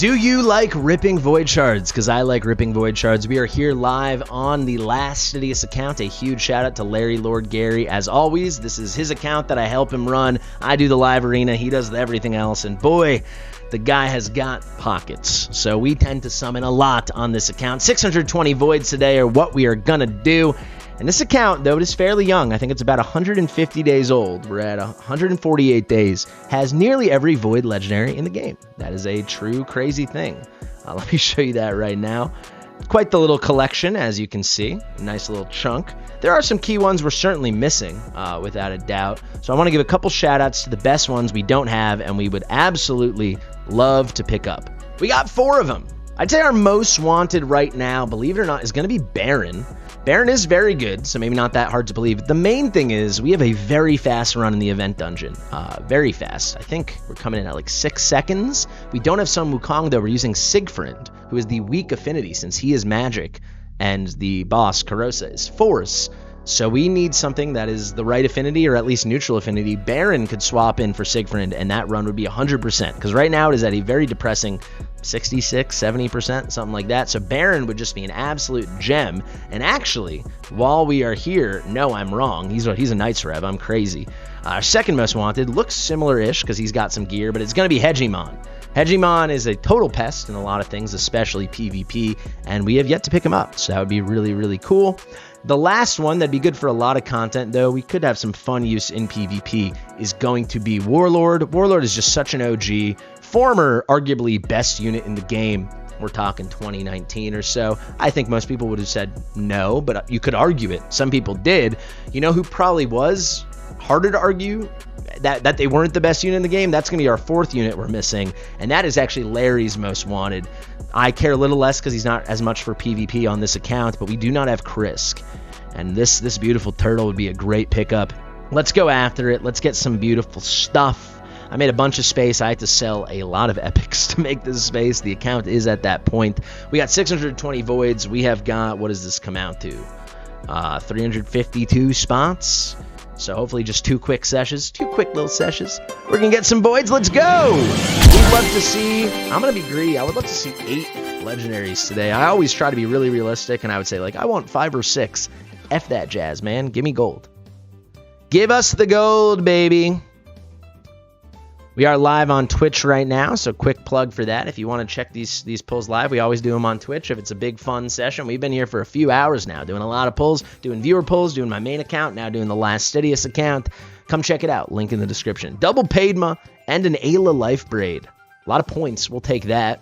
Do you like ripping void shards? Because I like ripping void shards. We are here live on the Fastidious account. A huge shout out to Larry Lord Gary. As always, this is his account that I help him run. I do the live arena. He does everything else. And boy, the guy has got pockets. So we tend to summon a lot on this account. 620 voids today are what we are going to do. And this account, though it is fairly young, I think it's about 150 days old. We're at 148 days. Has nearly every void legendary in the game. That is a true crazy thing. Let me show you that right now. Quite the little collection, as you can see. A nice little chunk. There are some key ones we're certainly missing, without a doubt. So I want to give a couple shout outs to the best ones we don't have and we would absolutely love to pick up. We got 4 of them. I'd say our most wanted right now, believe it or not, is going to be Baron. Baron is very good, so maybe not that hard to believe. The main thing is we have a very fast run in the event dungeon. Very fast. I think we're coming in at like 6 seconds. We don't have Sun Wukong, though. We're using Siegfried, who is the weak affinity since he is magic, and the boss, Karosa, is force. So we need something that is the right affinity, or at least neutral affinity. Baron could swap in for Siegfried, and that run would be 100%, because right now it is at a very depressing 66, 70%, something like that. So Baron would just be an absolute gem. And actually, while we are here, no, I'm wrong. He's a Knights Rev. I'm crazy. Our second most wanted looks similar-ish because he's got some gear, but it's going to be Hegemon. Hegemon is a total pest in a lot of things, especially PvP, and we have yet to pick him up. So that would be really, really cool. The last one that'd be good for a lot of content, though we could have some fun use in PvP, is going to be Warlord. Warlord is just such an OG. Former, arguably best unit in the game. We're talking 2019 or so. I think most people would have said no, but you could argue it. Some people did. You know who probably was harder to argue that they weren't the best unit in the game? That's going to be our 4th unit we're missing, and that is actually Larry's most wanted. I care a little less because he's not as much for PvP on this account, but we do not have Krisk, and this beautiful turtle would be a great pickup. Let's go after it. Let's get some beautiful stuff. I made a bunch of space. I had to sell a lot of epics to make this space. The account is at that point. We got 620 voids. We have got, what does this come out to? 352 spots. So hopefully just 2 quick sessions. 2 quick little sessions. We're going to get some voids. Let's go. We'd love to see, I'm going to be greedy. I would love to see 8 legendaries today. I always try to be really realistic, and I would say, like, I want 5 or 6. F that jazz, man. Give me gold. Give us the gold, baby. We are live on Twitch right now, so quick plug for that. If you want to check these pulls live, we always do them on Twitch if it's a big fun session. We've been here for a few hours now, doing a lot of pulls, doing viewer pulls, doing my main account, now doing the Fastidious account. Come check it out. Link in the description. Double Padma and an Ayla Life Braid. A lot of points. We'll take that.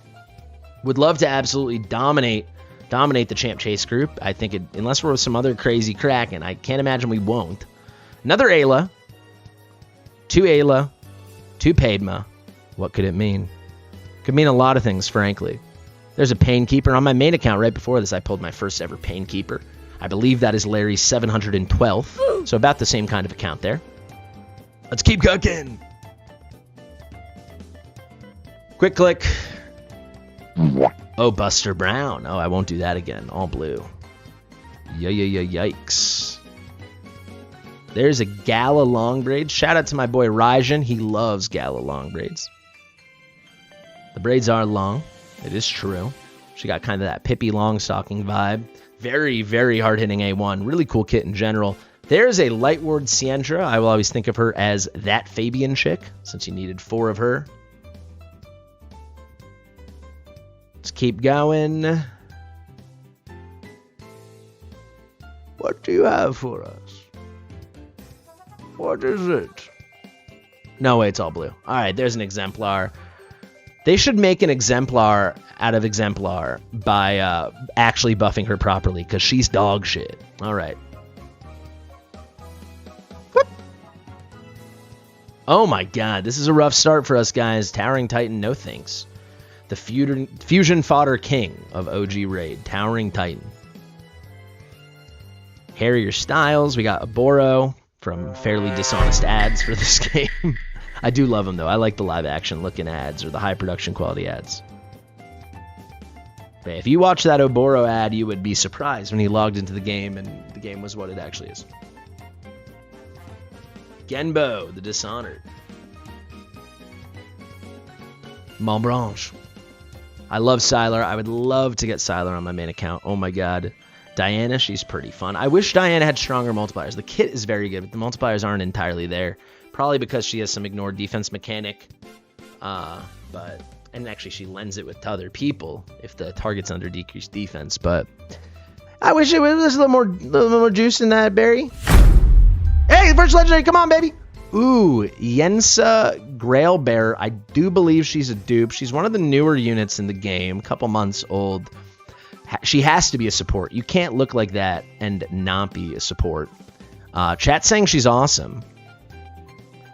Would love to absolutely dominate the Champ Chase group. I think unless we're with some other crazy Kraken, I can't imagine we won't. Another Ayla. 2 Ayla. 2 Padma. What could it mean? Could mean a lot of things, frankly. There's a Painkeeper. On my main account right before this, I pulled my first ever Painkeeper. I believe that is Larry's 712th. So about the same kind of account there. Let's keep cooking. Quick click. Oh, Buster Brown. Oh, I won't do that again. All blue. Yikes. There's a Gala long braid. Shout out to my boy Rajan. He loves Gala long braids. The braids are long. It is true. She got kind of that Pippi Longstocking vibe. Very, very hard-hitting A1. Really cool kit in general. There's a Light Ward Siendra. I will always think of her as that Fabian chick, since you needed 4 of her. Let's keep going. What do you have for us? What is it? No way, it's all blue. All right, there's an Exemplar. They should make an Exemplar out of Exemplar by actually buffing her properly, because she's dog shit. All right. Whoop. Oh my god, this is a rough start for us, guys. Towering Titan, no thanks. The Fusion Fodder King of OG Raid, Towering Titan. Harrier Styles, we got Aboro from Fairly Dishonest Ads for this game. I do love them, though. I like the live-action looking ads or the high-production quality ads. But if you watch that Oboro ad, you would be surprised when he logged into the game and the game was what it actually is. Genbo, the Dishonored. Montblanche. I love Sylar. I would love to get Sylar on my main account. Oh my god. Diana, she's pretty fun. I wish Diana had stronger multipliers. The kit is very good, but the multipliers aren't entirely there. Probably because she has some ignored defense mechanic. And actually she lends it with to other people if the target's under decreased defense. But I wish it was a little more juice in that berry. Hey, first legendary, come on, baby. Ooh, Yensa Grailbearer. I do believe she's a dupe. She's one of the newer units in the game, a couple months old. She has to be a support. You can't look like that and not be a support. Chat's saying she's awesome.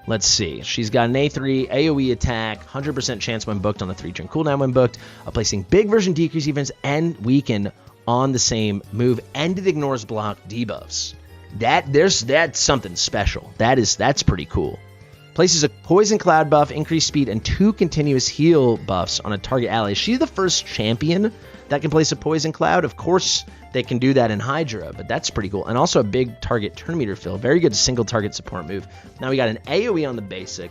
Let's see. She's got an A3 AoE attack, 100% chance when booked on the 3-turn cooldown when booked, placing big version decrease defense and weaken on the same move, and it ignores block debuffs. That's something special. That's pretty cool. Places a poison cloud buff, increased speed, and 2 continuous heal buffs on a target ally. She's the first champion that can place a poison cloud. Of course, they can do that in Hydra, but that's pretty cool. And also a big target turn meter fill. Very good single target support move. Now we got an AoE on the basic.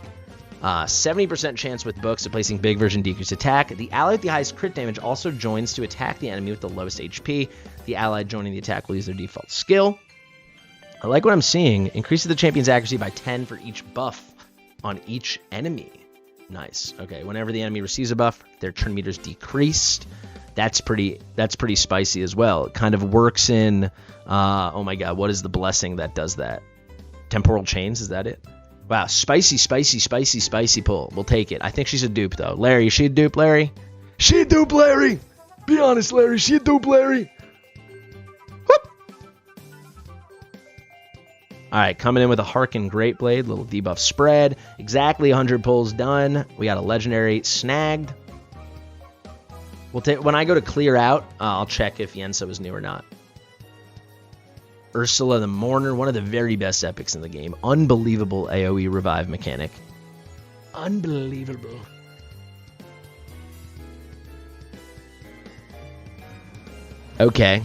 70% chance with books of placing big version decrease attack. The ally with the highest crit damage also joins to attack the enemy with the lowest HP. The ally joining the attack will use their default skill. I like what I'm seeing. Increases the champion's accuracy by 10 for each buff on each enemy. Nice. Okay, whenever the enemy receives a buff, their turn meter's decreased. That's pretty spicy as well. It kind of works in oh my god, what is the blessing that does that? Temporal chains, is that it? Wow, spicy pull. We'll take it. I think she's a dupe though. Larry, is she a dupe, Larry? She a dupe, Larry! Be honest, Larry, she a dupe, Larry. All right, coming in with a Harken Great Blade, little debuff spread. Exactly 100 pulls done. We got a legendary snagged. We'll take when I go to clear out, I'll check if Yensa was new or not. Ursula the Mourner, one of the very best epics in the game. Unbelievable AoE revive mechanic. Unbelievable. Okay.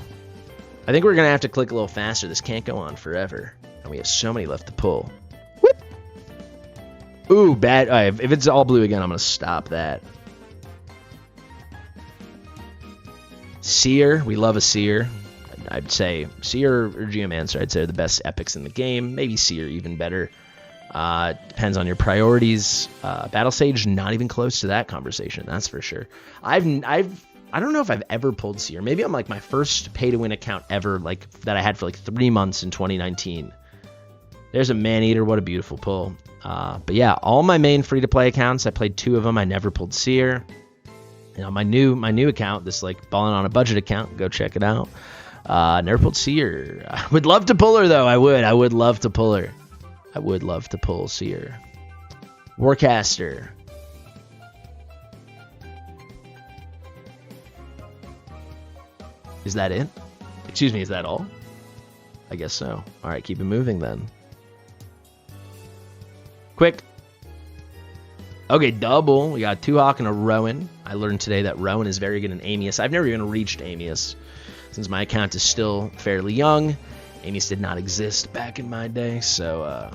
I think we're going to have to click a little faster. This can't go on forever. And we have so many left to pull. Whoop. Ooh, bad. All right, if it's all blue again, I'm going to stop that. Seer. We love a Seer. I'd say Seer or Geomancer, I'd say are the best epics in the game. Maybe Seer even better. Depends on your priorities. Battle Sage, not even close to that conversation, that's for sure. I don't know if I've ever pulled Seer. Maybe I'm like my first pay-to-win account ever, like that I had for like 3 months in 2019. There's a Man-Eater, what a beautiful pull. But yeah, all my main free-to-play accounts, I played 2 of them. I never pulled Seer. You know, my new account, this like balling on a budget account, go check it out. Never pulled Seer. I would love to pull her though. I would love to pull her. I would love to pull Seer. Warcaster. Is that it? Excuse me, is that all? I guess so. All right, keep it moving then. Quick. Okay, double. We got 2 Hawk and a Rowan. I learned today that Rowan is very good in Amius. I've never even reached Amius since my account is still fairly young. Amius did not exist back in my day, so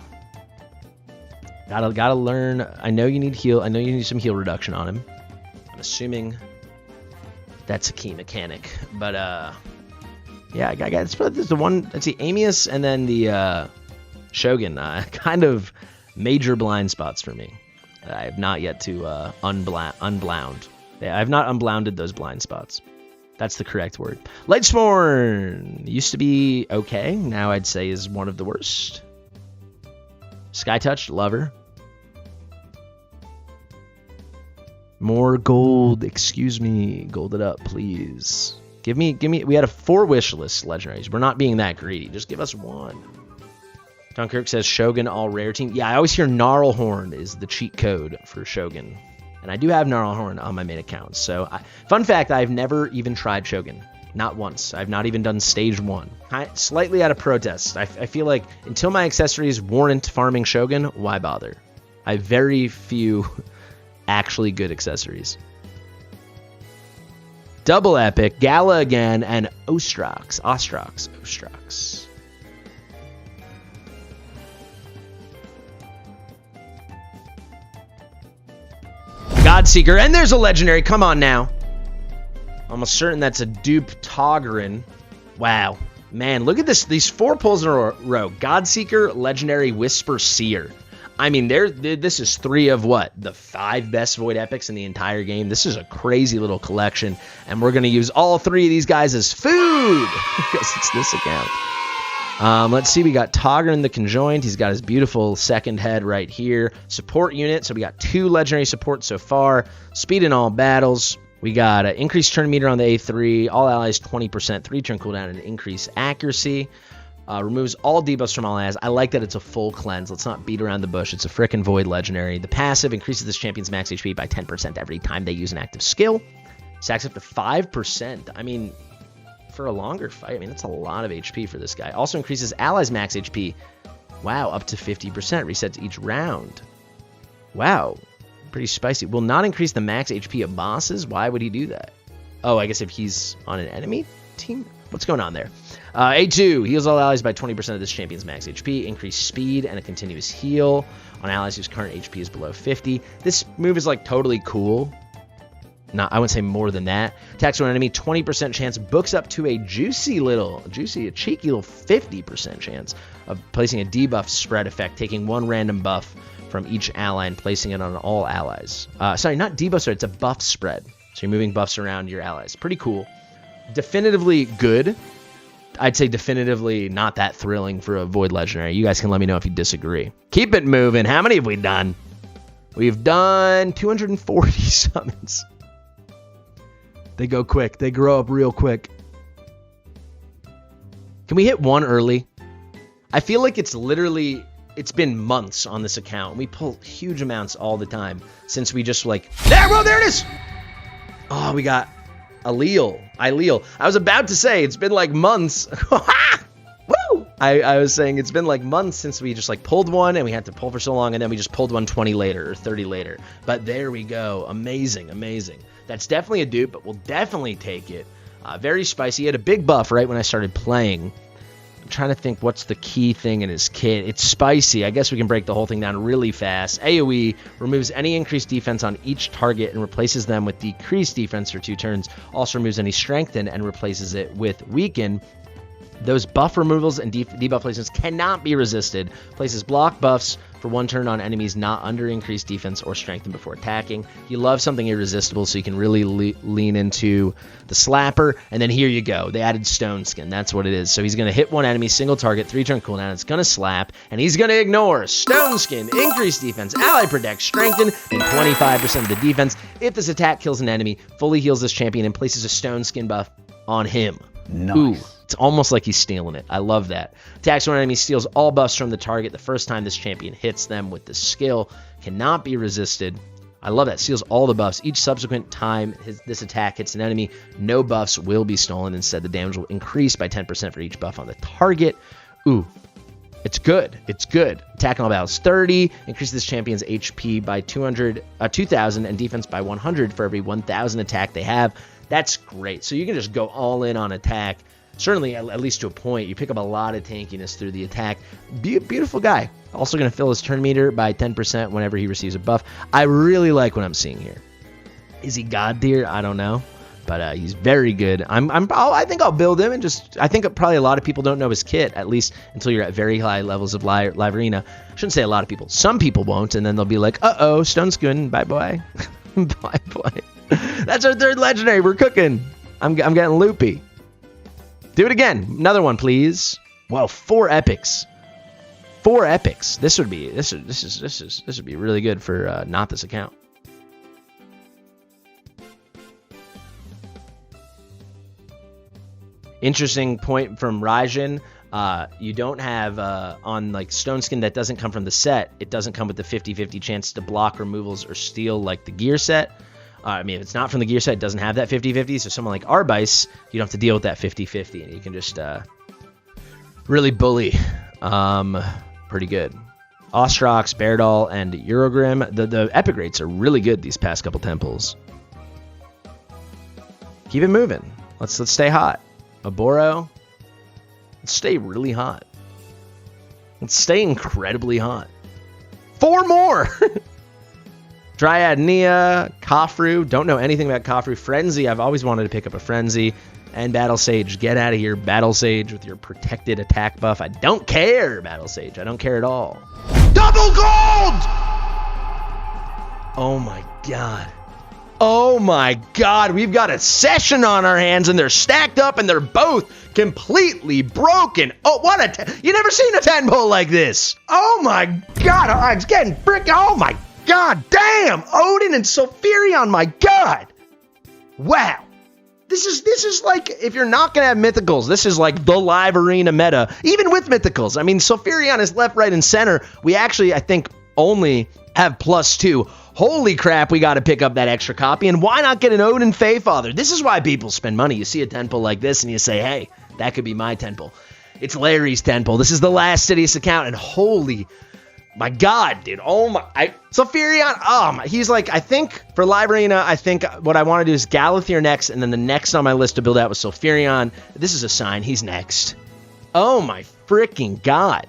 gotta learn. I know you need heal. I know you need some heal reduction on him. I'm assuming that's a key mechanic, but yeah, I got it's the one. Let's see, Amius and then the Shogun. Kind of major blind spots for me. I have not yet to unblound. I have not unblounded those blind spots. That's the correct word. Lightsworn used to be okay. Now I'd say is one of the worst. Skytouch, lover. More gold. Excuse me. Gold it up, please. Give me. We had a 4 wish list legendaries. We're not being that greedy. Just give us 1. Dunkirk says Shogun all rare team. Yeah, I always hear Gnarlhorn is the cheat code for Shogun. And I do have Gnarlhorn on my main account. So, fun fact, I've never even tried Shogun. Not once. I've not even done stage 1. Slightly out of protest. I feel like until my accessories warrant farming Shogun, why bother? I have very few actually good accessories. Double epic, Gala again, and Ostrox. Godseeker, and there's a legendary. Come on now. almost certain that's a dupe Tagoar. Wow. Man, look at this. These 4 pulls in a row. Godseeker, Legendary, Whisper, Seer. I mean, this is 3 of what? The 5 best Void Epics in the entire game. This is a crazy little collection, and we're going to use all 3 of these guys as food because it's this account. Let's see. We got Tagoar in the Conjoined. He's got his beautiful second head right here. Support unit. So we got 2 legendary supports so far. Speed in all battles. We got an increased turn meter on the A3. All allies 20%. 3-turn cooldown and increased accuracy. Removes all debuffs from all allies. I like that it's a full cleanse. Let's not beat around the bush. It's a frickin' Void legendary. The passive increases this champion's max HP by 10% every time they use an active skill. Stacks up to 5%. I mean, for a longer fight, I mean, that's a lot of HP for this guy. Also increases allies' max HP. Wow, up to 50%. Resets each round. Wow, pretty spicy. Will not increase the max HP of bosses. Why would he do that? Oh, I guess if he's on an enemy team? What's going on there? A2, heals all allies by 20% of this champion's max HP, increased speed, and a continuous heal on allies whose current HP is below 50. This move is like totally cool. No, I wouldn't say more than that. Attacks one enemy, 20% chance, books up to a cheeky little 50% chance of placing a debuff spread effect, taking 1 random buff from each ally and placing it on all allies. Sorry, not debuff spread, it's a buff spread. So you're moving buffs around your allies. Pretty cool. Definitively good. I'd say definitively not that thrilling for a Void Legendary. You guys can let me know if you disagree. Keep it moving. How many have we done? We've done 240 summons. They go quick. They grow up real quick. Can we hit 1 early? I feel like it's been months on this account. We pull huge amounts all the time since we just there it is. Oh, we got Ileal. I was about to say it's been like months. Woo! I was saying it's been like months since we just pulled one and we had to pull for so long and then we just pulled one 20 later or 30 later. But there we go. Amazing, amazing. That's definitely a dupe, but we'll definitely take it. Very spicy. He had a big buff right when I started playing. I'm trying to think what's the key thing in his kit. It's spicy. I guess we can break the whole thing down really fast. AoE removes any increased defense on each target and replaces them with decreased defense for 2 turns. Also removes any strengthen and replaces it with weaken. Those buff removals and debuff placements cannot be resisted. Places block buffs for 1 turn on enemies not under increased defense or strengthen before attacking. You love something irresistible so you can really lean into the slapper. And then here you go. They added Stone Skin. That's what it is. So he's going to hit 1 enemy, single target, 3-turn cooldown. It's going to slap, and he's going to ignore Stone Skin, increased defense, ally protect, strengthen, and 25% of the defense. If this attack kills an enemy, fully heals this champion and places a Stone Skin buff on him. Nice. Ooh. It's almost like he's stealing it. I love that. Attacks one enemy, steals all buffs from the target the first time this champion hits them with the skill. Cannot be resisted. I love that. Steals all the buffs. Each subsequent time this attack hits an enemy, no buffs will be stolen. Instead, the damage will increase by 10% for each buff on the target. Ooh. It's good. It's good. Attack on all battles 30. Increases this champion's HP by 2,000 and defense by 100 for every 1,000 attack they have. That's great. So you can just go all in on attack. Certainly, at least to a point. You pick up a lot of tankiness through the attack. Beautiful guy. Also going to fill his turn meter by 10% whenever he receives a buff. I really like what I'm seeing here. Is he God tier? I don't know. But he's very good. I think I'll build him and I think probably a lot of people don't know his kit, at least until you're at very high levels of live arena. I shouldn't say a lot of people. Some people won't, and then they'll be like, uh-oh, Stone Skin, bye-bye. Bye-bye. That's our 3rd legendary. We're cooking. I'm getting loopy. Do it again. Another one, please. Wow, 4 epics. 4 epics. This would be really good for not this account. Interesting point from Raijin. You don't have on Stone Skin that doesn't come from the set. It doesn't come with the 50-50 chance to block removals or steal like the gear set. I mean, if it's not from the gear set, it doesn't have that 50-50. So someone like Arbice, you don't have to deal with that 50-50, and you can just really bully. Pretty good. Ostrox, Beardall, and Eurogrim. The epic rates are really good these past couple temples. Keep it moving. Let's stay hot. Aboro. Let's stay really hot. Let's stay incredibly hot. 4 more! Dryad Nia, Khafru. Don't know anything about Khafru. Frenzy. I've always wanted to pick up a Frenzy. And Battle Sage. Get out of here, Battle Sage, with your protected attack buff. I don't care, Battle Sage. I don't care at all. Double gold! Oh my god. Oh my god. We've got a session on our hands, and they're stacked up, and they're both completely broken. Oh, what a... You never seen a 10 pull like this. Oh my god. I'm getting frick... Oh my god. Damn. Odin and Sulfurion. My god. Wow. This is like, if you're not going to have mythicals, this is like the live arena meta, even with mythicals. I mean, Sulfurion is left, right, and center. We actually, I think, only have +2. Holy crap, we got to pick up that extra copy. And why not get an Odin Faefather? This is why people spend money. You see a 10 pull like this, and you say, hey, that could be my 10 pull. It's Larry's 10 pull. This is the last Fastidious account, and holy... my god, dude. Oh my... Sulfurion, he's like, I think, for Live Arena, I think what I want to do is Galathier next, and then the next on my list to build out was Sulfurion. This is a sign. He's next. Oh my freaking god.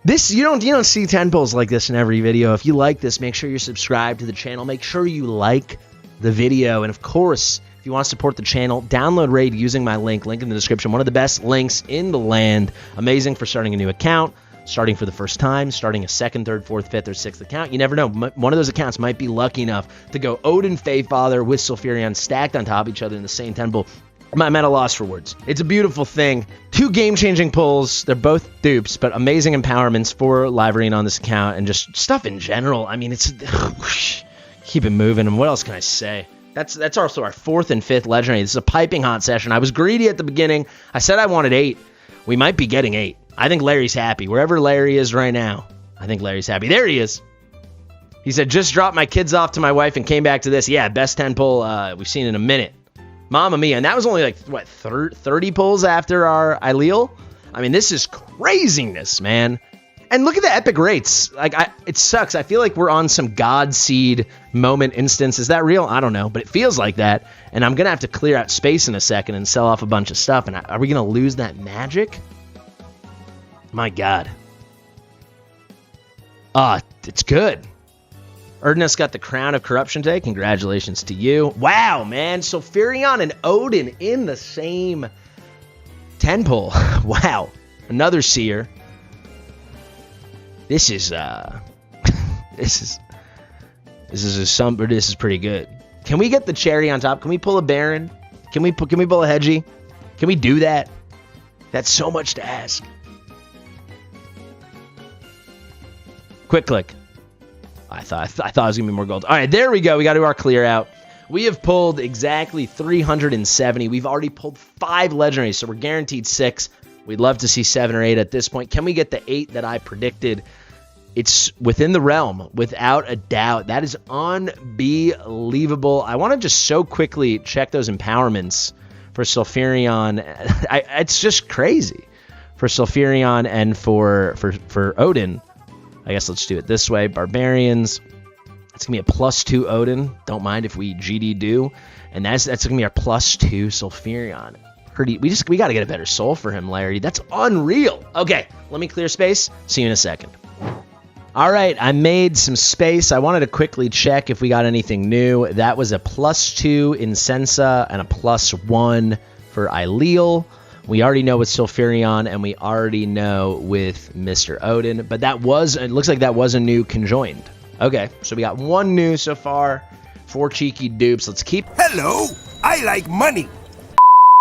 This, you don't see 10 pulls like this in every video. If you like this, make sure you're subscribed to the channel. Make sure you like the video. And of course, if you want to support the channel, download Raid using my link in the description. One of the best links in the land. Amazing for starting a new account. Starting for the first time, starting a second, third, fourth, fifth, or sixth account. You never know. One of those accounts might be lucky enough to go Odin Faefather with Sulfurion stacked on top of each other in the same 10 pull. I'm at a loss for words. It's a beautiful thing. 2 game-changing pulls. They're both dupes, but amazing empowerments for Live Arena on this account and just stuff in general. I mean, it's... keep it moving. And what else can I say? That's also our 4th and 5th legendary. This is a piping hot session. I was greedy at the beginning. I said I wanted 8. We might be getting 8. I think Larry's happy. Wherever Larry is right now, I think Larry's happy. There he is. He said, just dropped my kids off to my wife and came back to this. Yeah, best 10 pull we've seen in a minute. Mamma mia. And that was only like, what, 30 pulls after our Aileel? I mean, this is craziness, man. And look at the epic rates. Like, it sucks. I feel like we're on some God Seed moment instance. Is that real? I don't know, but it feels like that. And I'm going to have to clear out space in a second and sell off a bunch of stuff. And are we going to lose that magic? My god. It's good. Erdnus got the Crown of Corruption today. Congratulations to you. Wow, man. Sulfurion and Odin in the same 10 pull. Wow. Another seer. This is this is pretty good. Can we get the cherry on top? Can we pull a Baron? Can we pull a Hedgie? Can we do that? That's so much to ask. Quick click. I thought it was gonna be more gold. All right, there we go. We got to do our clear out. We have pulled exactly 370. We've already pulled 5 legendaries, so we're guaranteed 6. We'd love to see 7 or 8 at this point. Can we get the 8 that I predicted? It's within the realm, without a doubt. That is unbelievable. I want to just so quickly check those empowerments for Sulfurion. It's just crazy for Sulfurion and for Odin. I guess let's do it this way. Barbarians. It's going to be a +2 Odin. Don't mind if we GD do. And that's going to be our +2 Sulfurion. We got to get a better soul for him, Larry. That's unreal. Okay, let me clear space. See you in a second. All right, I made some space. I wanted to quickly check if we got anything new. That was a +2 Incensa and a +1 for Aileel. We already know with Sulfurion, and we already know with Mr. Odin. But it looks like that was a new conjoined. Okay, so we got 1 new so far. 4 cheeky dupes. Let's keep... Hello, I like money.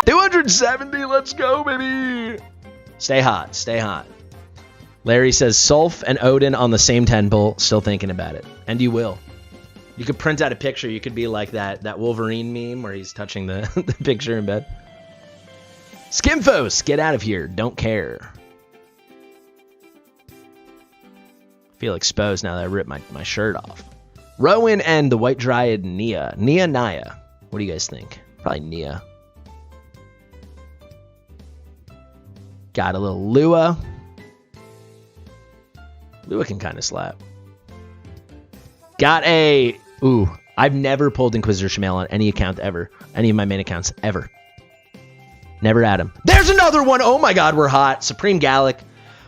270, let's go, baby. Stay hot, stay hot. Larry says Sulf and Odin on the same 10 pull. Still thinking about it. And you will. You could print out a picture. You could be like that Wolverine meme where he's touching the, the picture in bed. Skimfos, get out of here. Don't care. Feel exposed now that I ripped my shirt off. Rowan and the White Dryad Nia. Naya. What do you guys think? Probably Nia. Got a little Lua. Lua can kind of slap. Got a... Ooh, I've never pulled Inquisitor Shamail on any account ever. Any of my main accounts ever. Never had him. There's another one! Oh my god, we're hot. Supreme Gallic.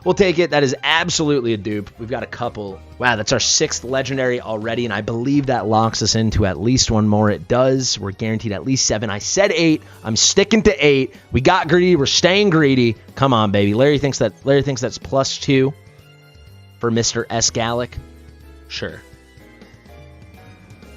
We'll take it. That is absolutely a dupe. We've got a couple. Wow, that's our 6th legendary already, and I believe that locks us into at least one more. It does. We're guaranteed at least 7. I said 8. I'm sticking to 8. We got greedy. We're staying greedy. Come on, baby. Larry thinks that's +2 for Mr. S. Gallic. Sure.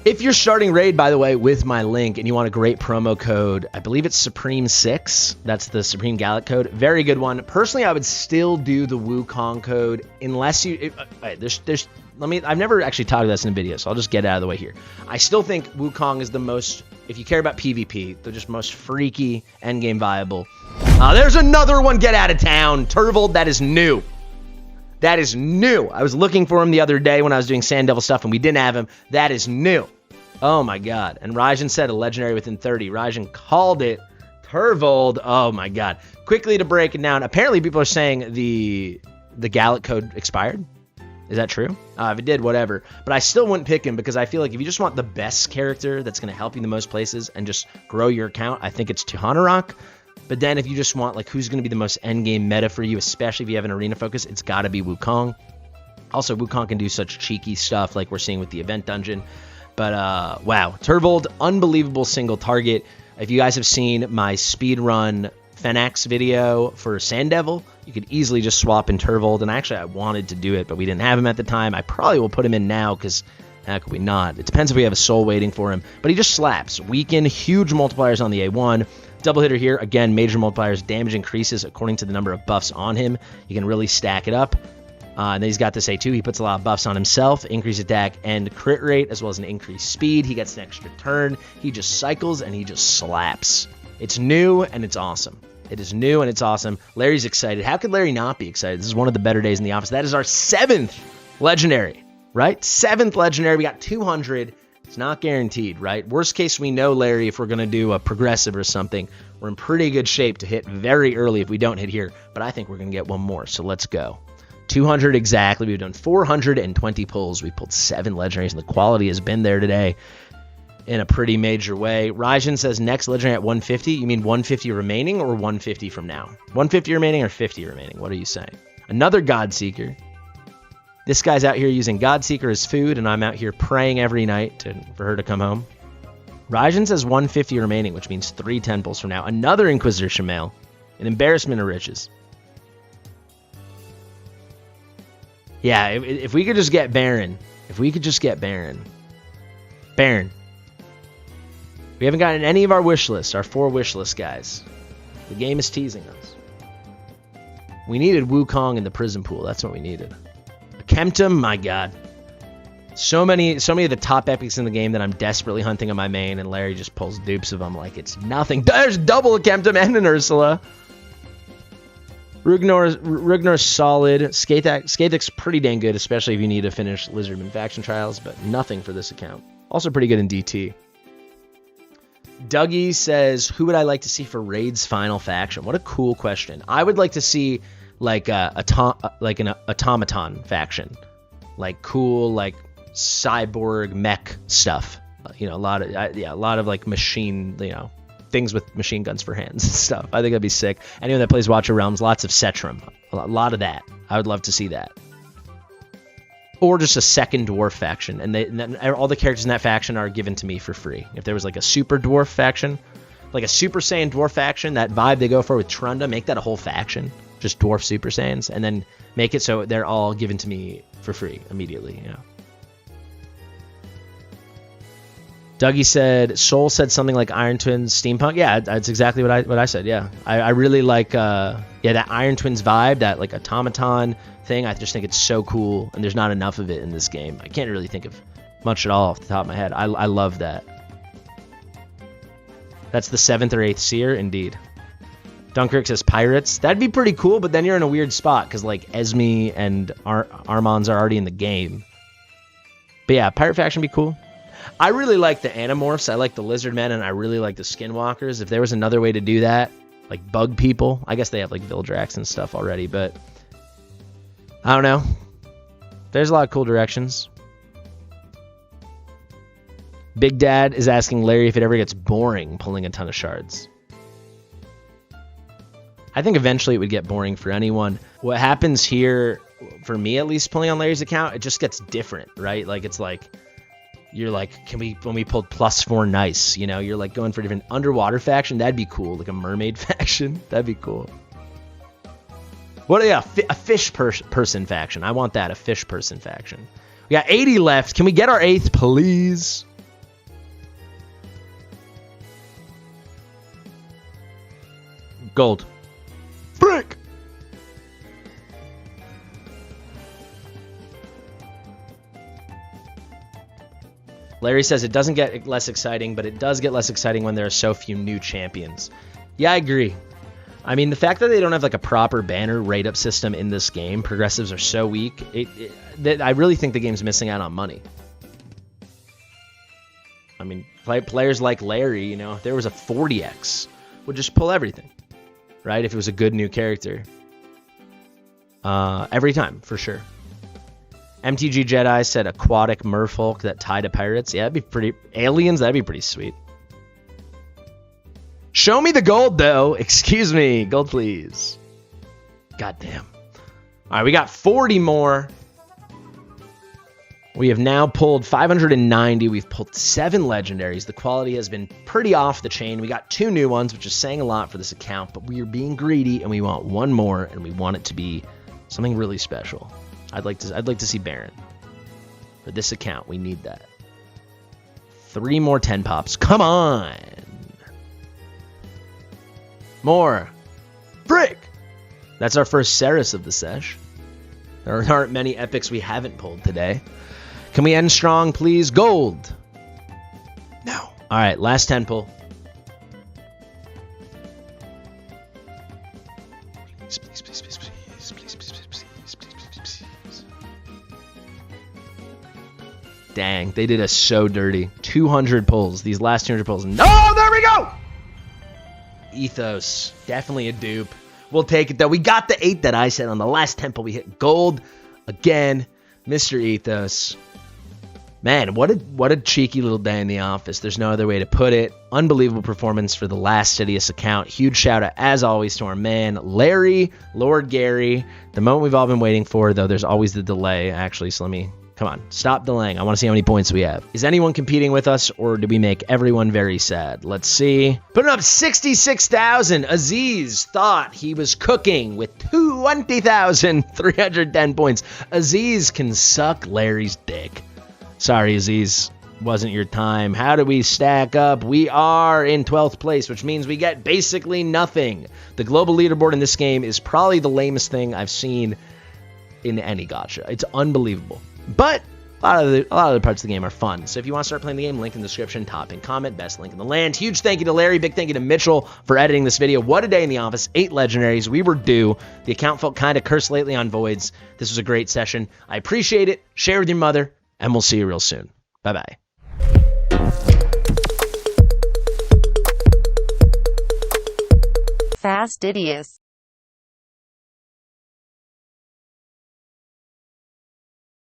If you're starting Raid, by the way, with my link, and you want a great promo code, I believe it's Supreme6. That's the Supreme Gallic code. Very good one. Personally, I would still do the Wukong code unless you... I've never actually talked about this in a video, so I'll just get it out of the way here. I still think Wukong is the most, if you care about PvP, the just most freaky endgame viable. There's another one. Get out of town. Turvold, that is new. That is new. I was looking for him the other day when I was doing Sand Devil stuff, and we didn't have him. That is new. Oh, my God. And Rajan said a legendary within 30. Rajan called it. Turvold. Oh, my God. Quickly to break it down. Apparently, people are saying the Gallic code expired. Is that true? If it did, whatever. But I still wouldn't pick him because I feel like if you just want the best character that's going to help you in the most places and just grow your account, I think it's Tuhanarok. But then if you just want, like, who's going to be the most endgame meta for you, especially if you have an arena focus, it's got to be Wukong. Also, Wukong can do such cheeky stuff like we're seeing with the event dungeon. But, wow. Turvold, unbelievable single target. If you guys have seen my speedrun Fenax video for Sand Devil, you could easily just swap in Turvold. And actually, I wanted to do it, but we didn't have him at the time. I probably will put him in now because how could we not? It depends if we have a soul waiting for him. But he just slaps. Weaken, huge multipliers on the A1. Double hitter here. Again, major multipliers. Damage increases according to the number of buffs on him. You can really stack it up. And then he's got this A2. He puts a lot of buffs on himself. Increased attack and crit rate, as well as an increased speed. He gets an extra turn. He just cycles and he just slaps. It's new and it's awesome. It is new and it's awesome. Larry's excited. How could Larry not be excited? This is one of the better days in the office. That is our 7th legendary, right? 7th legendary. We got 200. It's not guaranteed, right? Worst case, we know, Larry, if we're going to do a progressive or something, we're in pretty good shape to hit very early if we don't hit here. But I think we're going to get one more, so let's go. 200 exactly. We've done 420 pulls. We pulled 7 legendaries, and the quality has been there today in a pretty major way. Rajan says next legendary at 150. You mean 150 remaining or 150 from now? 150 remaining or 50 remaining? What are you saying? Another Godseeker. This guy's out here using Godseeker as food, and I'm out here praying every night for her to come home. Rajan says 150 remaining, which means 3 10 pulls from now. Another Inquisitor Shamail. An embarrassment of riches. Yeah, if we could just get Baron. If we could just get Baron. Baron. We haven't gotten any of our wish lists, our 4 wish list guys. The game is teasing us. We needed Wukong in the prison pool. That's what we needed. Kemptum, my God. So many of the top epics in the game that I'm desperately hunting on my main, and Larry just pulls dupes of them like it's nothing. There's double a Kemptum and an Ursula. Rugnor's solid. Skathek's pretty dang good, especially if you need to finish Lizardman faction trials, but nothing for this account. Also pretty good in DT. Dougie says, who would I like to see for Raid's final faction? What a cool question. I would like to see like an automaton faction, like cool, like cyborg mech stuff. A lot of like machine, things with machine guns for hands and stuff. I think that'd be sick. Anyone that plays Watcher Realms, lots of Cetrum, a lot of that. I would love to see that. Or just a second dwarf faction, and then all the characters in that faction are given to me for free. If there was like a super dwarf faction, like a Super Saiyan dwarf faction, that vibe they go for with Trunda, make that a whole faction, just dwarf Super Saiyans, and then make it so they're all given to me for free immediately. Dougie said, Soul said something like Iron Twins steampunk. Yeah, that's exactly what I said. Yeah, I really like that Iron Twins vibe, that like automaton thing. I just think it's so cool, and there's not enough of it in this game. I can't really think of much at all off the top of my head. I love that. That's the 7th or 8th seer, indeed. Dunkirk says pirates. That'd be pretty cool, but then you're in a weird spot because like Esme and Armons are already in the game. But yeah, pirate faction would be cool. I really like the Animorphs. I like the Lizardmen, and I really like the Skinwalkers. If there was another way to do that, like bug people. I guess they have like Vildrax and stuff already, but I don't know. There's a lot of cool directions. Big Dad is asking Larry if it ever gets boring pulling a ton of shards. I think eventually it would get boring for anyone. What happens here, for me at least, pulling on Larry's account, it just gets different, right? Like, it's like, you're like, when we pulled +4 nice, you know, you're like going for a different underwater faction. That'd be cool. Like a mermaid faction. That'd be cool. What? Yeah, a fish person faction. I want that. A fish person faction. We got 80 left. Can we get our 8th, please? Gold. Frick! Larry says it doesn't get less exciting, but it does get less exciting when there are so few new champions. Yeah, I agree. I mean, the fact that they don't have like a proper banner rate-up system in this game, progressives are so weak, I really think the game's missing out on money. I mean, players like Larry, you know, if there was a 40x, would just pull everything, right? If it was a good new character. Every time, for sure. MTG Jedi said aquatic merfolk that tie to pirates. Yeah, that'd be pretty... Aliens, that'd be pretty sweet. Show me the gold, though. Excuse me. Gold, please. Goddamn. All right, we got 40 more. We have now pulled 590. We've pulled 7 legendaries. The quality has been pretty off the chain. We got 2 new ones, which is saying a lot for this account, but we are being greedy, and we want one more, and we want it to be something really special. I'd like to see Baron. For this account, we need that. 3 more 10 pops. Come on! More. Frick! That's our first Ceres of the sesh. There aren't many epics we haven't pulled today. Can we end strong, please? Gold! No. Alright, last 10 pull. Dang, they did us so dirty. 200 pulls. These last 200 pulls. No, there we go! Ethos. Definitely a dupe. We'll take it, though. We got the 8 that I said on the last 10 pull. We hit gold again. Mr. Ethos. Man, what a cheeky little day in the office. There's no other way to put it. Unbelievable performance for the Fastidious account. Huge shout out, as always, to our man, Larry, Lord Gary. The moment we've all been waiting for, though, there's always the delay, actually. So let me... Come on, stop delaying. I want to see how many points we have. Is anyone competing with us, or do we make everyone very sad? Let's see. Putting up 66,000. Aziz thought he was cooking with 20,310 points. Aziz can suck Larry's dick. Sorry, Aziz. Wasn't your time. How do we stack up? We are in 12th place, which means we get basically nothing. The global leaderboard in this game is probably the lamest thing I've seen in any gacha. It's unbelievable. But a lot of the parts of the game are fun. So if you want to start playing the game, link in the description, top and comment, best link in the land. Huge thank you to Larry, big thank you to Mitchell for editing this video. What a day in the office, 8 legendaries. We were due. The account felt kind of cursed lately on voids. This was a great session. I appreciate it. Share with your mother, and we'll see you real soon. Bye-bye. Fastidious.